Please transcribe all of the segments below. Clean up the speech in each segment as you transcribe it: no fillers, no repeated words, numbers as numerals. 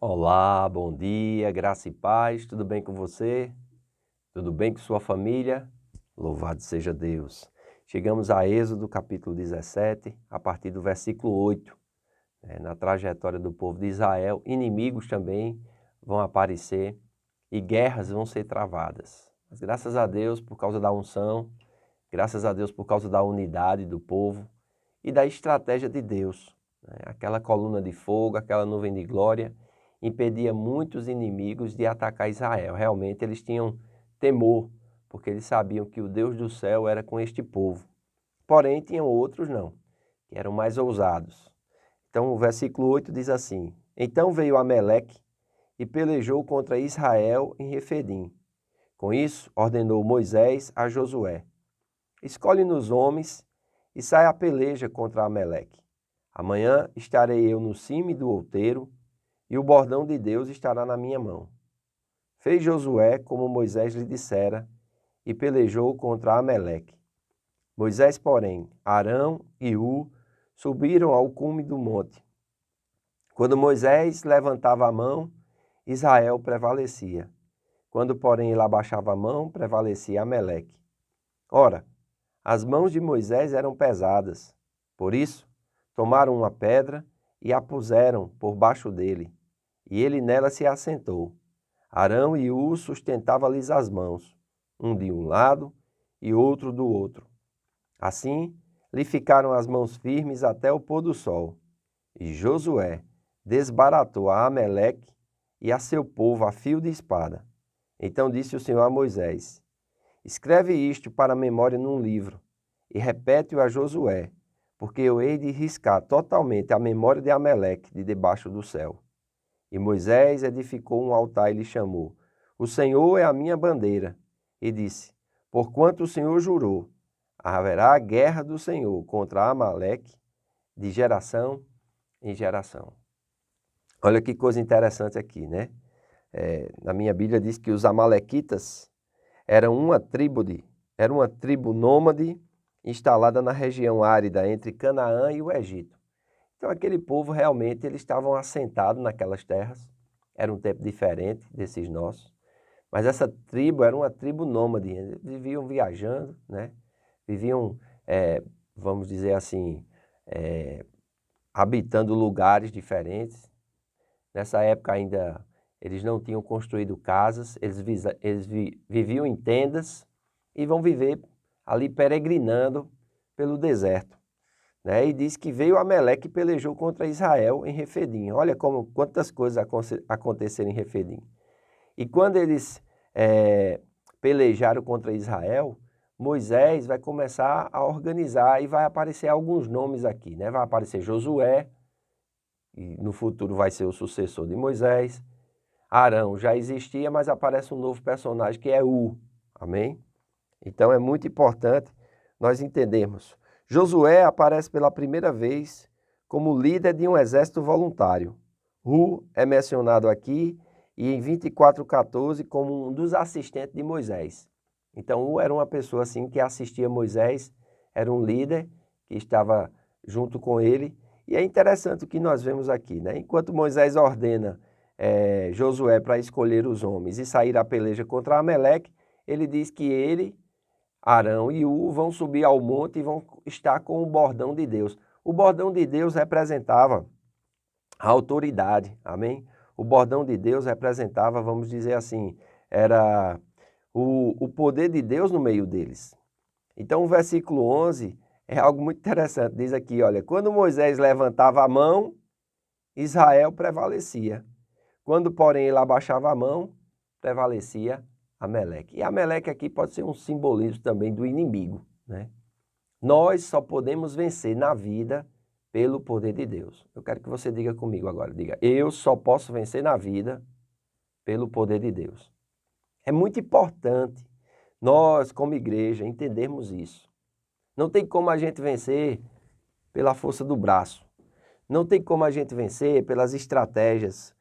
Olá, bom dia, graça e paz, tudo bem com você? Tudo bem com sua família? Louvado seja Deus. Chegamos a Êxodo capítulo 17, a partir do versículo 8. Na trajetória do povo de Israel, inimigos também vão aparecer e guerras vão ser travadas. Mas graças a Deus por causa da unção, graças a Deus por causa da unidade do povo e da estratégia de Deus. Aquela coluna de fogo, aquela nuvem de glória, impedia muitos inimigos de atacar Israel. Realmente eles tinham temor, porque eles sabiam que o Deus do céu era com este povo. Porém, tinham outros não, que eram mais ousados. Então o versículo 8 diz assim: Então veio Ameleque e pelejou contra Israel em Refidim. Com isso, ordenou Moisés a Josué: Escolhe-nos homens e sai a peleja contra Ameleque. Amanhã estarei eu no cime do outeiro, e o bordão de Deus estará na minha mão. Fez Josué como Moisés lhe dissera, e pelejou contra Ameleque. Moisés, porém, Arão e subiram ao cume do monte. Quando Moisés levantava a mão, Israel prevalecia. Quando, porém, ele abaixava a mão, prevalecia Ameleque. Ora, as mãos de Moisés eram pesadas. Por isso, tomaram uma pedra e a puseram por baixo dele, e ele nela se assentou. Arão e sustentavam-lhes as mãos, um de um lado e outro do outro. Assim, lhe ficaram as mãos firmes até o pôr do sol. E Josué desbaratou a Ameleque e a seu povo a fio de espada. Então disse o Senhor a Moisés: Escreve isto para a memória num livro, e repete-o a Josué, porque eu hei de riscar totalmente a memória de Ameleque de debaixo do céu. E Moisés edificou um altar e lhe chamou: O Senhor é a minha bandeira. E disse: Porquanto o Senhor jurou, haverá guerra do Senhor contra Amaleque de geração em geração. Olha que coisa interessante aqui, né? Na minha Bíblia diz que os amalequitas eram uma tribo nômade instalada na região árida entre Canaã e o Egito. Então aquele povo realmente eles estavam assentados naquelas terras, era um tempo diferente desses nossos, mas essa tribo era uma tribo nômade, eles viviam viajando, né? Viviam, vamos dizer assim, habitando lugares diferentes. Nessa época ainda eles não tinham construído casas, eles viviam em tendas e vão viver ali peregrinando pelo deserto. Né? E diz que veio Ameleque e pelejou contra Israel em Refidim. Olha quantas coisas aconteceram em Refidim. E quando eles pelejaram contra Israel, Moisés vai começar a organizar e vai aparecer alguns nomes aqui. Né? Vai aparecer Josué, e no futuro vai ser o sucessor de Moisés. Arão já existia, mas aparece um novo personagem que é Amém? Então é muito importante nós entendermos. Josué aparece pela primeira vez como líder de um exército voluntário. É mencionado aqui e em 24:14 como um dos assistentes de Moisés. Então era uma pessoa assim que assistia Moisés, era um líder que estava junto com ele. E é interessante o que nós vemos aqui, né? Enquanto Moisés ordena Josué para escolher os homens e sair à peleja contra Ameleque, ele diz que ele, Arão e vão subir ao monte e vão estar com o bordão de Deus. O bordão de Deus representava a autoridade, amém? O bordão de Deus representava, vamos dizer assim, era o poder de Deus no meio deles. Então o versículo 11 é algo muito interessante, diz aqui, olha, quando Moisés levantava a mão, Israel prevalecia. Quando, porém, ele abaixava a mão, prevalecia Ameleque. E Ameleque aqui pode ser um simbolismo também do inimigo, né? Nós só podemos vencer na vida pelo poder de Deus. Eu quero que você diga comigo agora, diga, eu só posso vencer na vida pelo poder de Deus. É muito importante nós, como igreja, entendermos isso. Não tem como a gente vencer pela força do braço. Não tem como a gente vencer pelas estratégias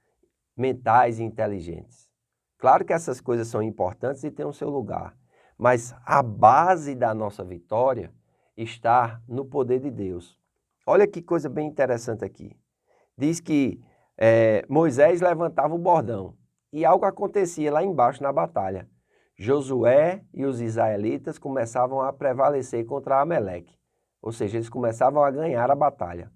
mentais e inteligentes. Claro que essas coisas são importantes e têm o seu lugar, mas a base da nossa vitória está no poder de Deus. Olha que coisa bem interessante aqui. Diz que Moisés levantava o bordão e algo acontecia lá embaixo na batalha. Josué e os israelitas começavam a prevalecer contra Amaleque, ou seja, eles começavam a ganhar a batalha.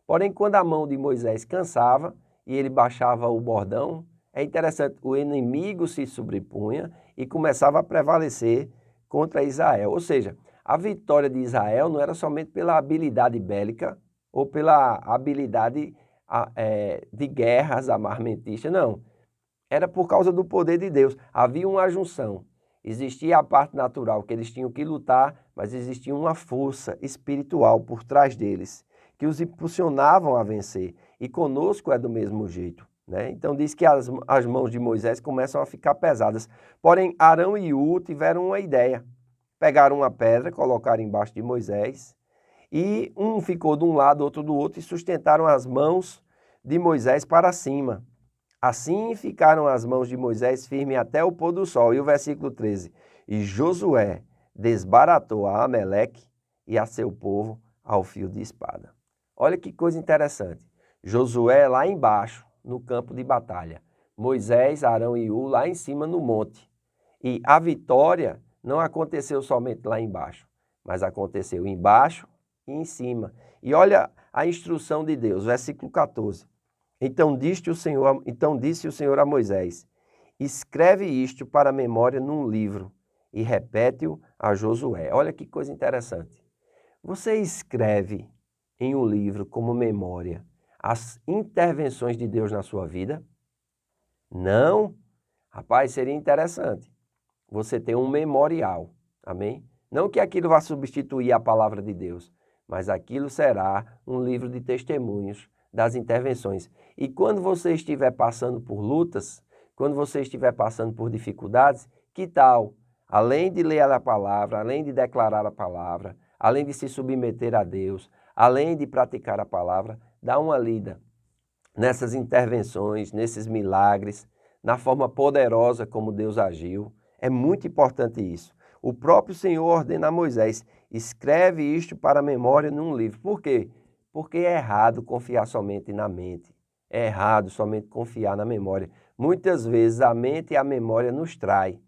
Porém, quando a mão de Moisés cansava e ele baixava o bordão, é interessante, o inimigo se sobrepunha e começava a prevalecer contra Israel. Ou seja, a vitória de Israel não era somente pela habilidade bélica ou pela habilidade de guerras armamentistas, não. Era por causa do poder de Deus. Havia uma junção. Existia a parte natural que eles tinham que lutar, mas existia uma força espiritual por trás deles, que os impulsionavam a vencer. E conosco é do mesmo jeito, né? Então diz que as mãos de Moisés começam a ficar pesadas. Porém, Arão e Hu tiveram uma ideia. Pegaram uma pedra, colocaram embaixo de Moisés, e um ficou de um lado, outro do outro, e sustentaram as mãos de Moisés para cima. Assim ficaram as mãos de Moisés firmes até o pôr do sol. E o versículo 13. E Josué desbaratou a Amaleque e a seu povo ao fio de espada. Olha que coisa interessante. Josué lá embaixo, no campo de batalha. Moisés, Arão e Hu lá em cima no monte. E a vitória não aconteceu somente lá embaixo, mas aconteceu embaixo e em cima. E olha a instrução de Deus, versículo 14. Então disse o Senhor a Moisés: escreve isto para a memória num livro e repete-o a Josué. Olha que coisa interessante. Você escreve em um livro como memória as intervenções de Deus na sua vida? Não? Rapaz, seria interessante você ter um memorial, amém? Não que aquilo vá substituir a palavra de Deus, mas aquilo será um livro de testemunhos das intervenções. E quando você estiver passando por lutas, quando você estiver passando por dificuldades, que tal, além de ler a palavra, além de declarar a palavra, além de se submeter a Deus, além de praticar a palavra, dar uma lida nessas intervenções, nesses milagres, na forma poderosa como Deus agiu. É muito importante isso. O próprio Senhor ordena a Moisés: escreve isto para a memória num livro. Por quê? Porque é errado confiar somente na mente. É errado somente confiar na memória. Muitas vezes a mente e a memória nos traem.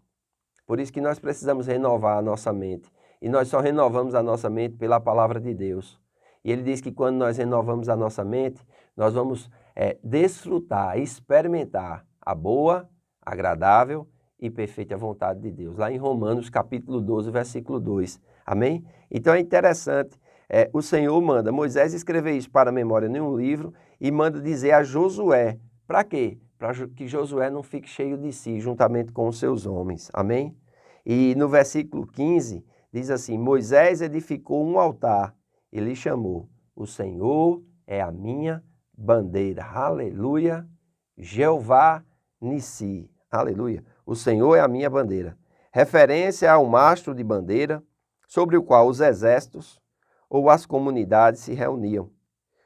Por isso que nós precisamos renovar a nossa mente. E nós só renovamos a nossa mente pela palavra de Deus. E ele diz que quando nós renovamos a nossa mente, nós vamos desfrutar, experimentar a boa, agradável e perfeita vontade de Deus. Lá em Romanos capítulo 12, versículo 2. Amém? Então é interessante. O Senhor manda Moisés escrever isso para a memória em um livro e manda dizer a Josué. Para quê? Para que Josué não fique cheio de si, juntamente com os seus homens. Amém? E no versículo 15, diz assim: Moisés edificou um altar e lhe chamou: o Senhor é a minha bandeira. Aleluia. Jeová Nissi. Aleluia. O Senhor é a minha bandeira. Referência ao mastro de bandeira, sobre o qual os exércitos ou as comunidades se reuniam.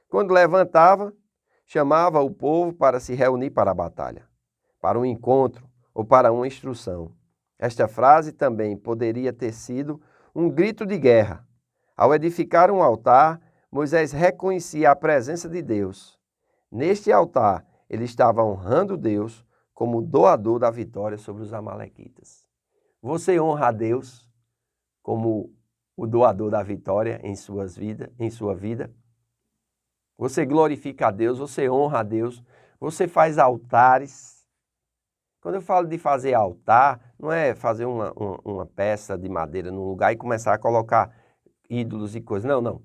Quando levantava, chamava o povo para se reunir para a batalha, para um encontro ou para uma instrução. Esta frase também poderia ter sido um grito de guerra. Ao edificar um altar, Moisés reconhecia a presença de Deus. Neste altar, ele estava honrando Deus como doador da vitória sobre os amalequitas. Você honra a Deus como o doador da vitória em sua vida? Você glorifica a Deus, você honra a Deus, você faz altares. Quando eu falo de fazer altar, não é fazer uma peça de madeira num lugar e começar a colocar ídolos e coisas. Não, não.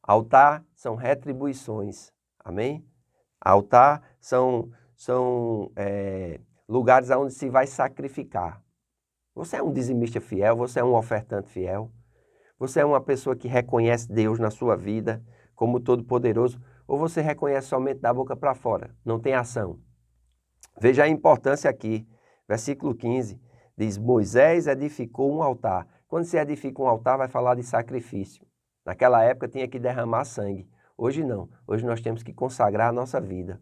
Altar são retribuições. Amém? Altar são lugares onde se vai sacrificar. Você é um dizimista fiel, você é um ofertante fiel, você é uma pessoa que reconhece Deus na sua vida como Todo-Poderoso, ou você reconhece somente da boca para fora, não tem ação. Veja a importância aqui, versículo 15, diz: Moisés edificou um altar. Quando se edifica um altar, vai falar de sacrifício. Naquela época tinha que derramar sangue. Hoje não. Hoje nós temos que consagrar a nossa vida.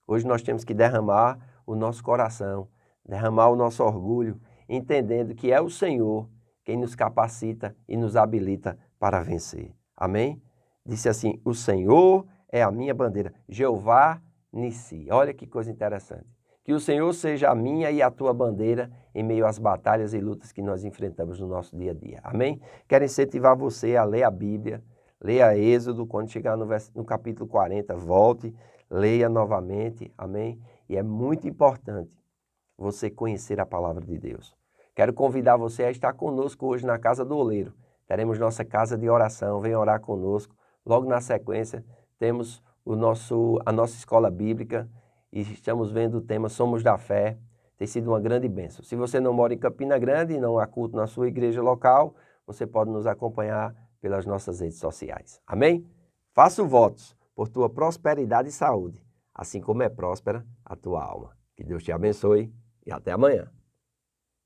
Hoje nós temos que derramar o nosso coração, derramar o nosso orgulho, entendendo que é o Senhor quem nos capacita e nos habilita para vencer. Amém? Disse assim: o Senhor é a minha bandeira. Jeová Nissi. Olha que coisa interessante. Que o Senhor seja a minha e a tua bandeira em meio às batalhas e lutas que nós enfrentamos no nosso dia a dia. Amém? Quero incentivar você a ler a Bíblia, leia Êxodo, quando chegar no capítulo 40, volte, leia novamente, amém? E é muito importante você conhecer a palavra de Deus. Quero convidar você a estar conosco hoje na Casa do Oleiro. Teremos nossa casa de oração, venha orar conosco. Logo na sequência, temos a nossa escola bíblica e estamos vendo o tema Somos da Fé. Tem sido uma grande bênção. Se você não mora em Campina Grande e não há culto na sua igreja local, você pode nos acompanhar pelas nossas redes sociais. Amém? Faço votos por tua prosperidade e saúde, assim como é próspera a tua alma. Que Deus te abençoe e até amanhã.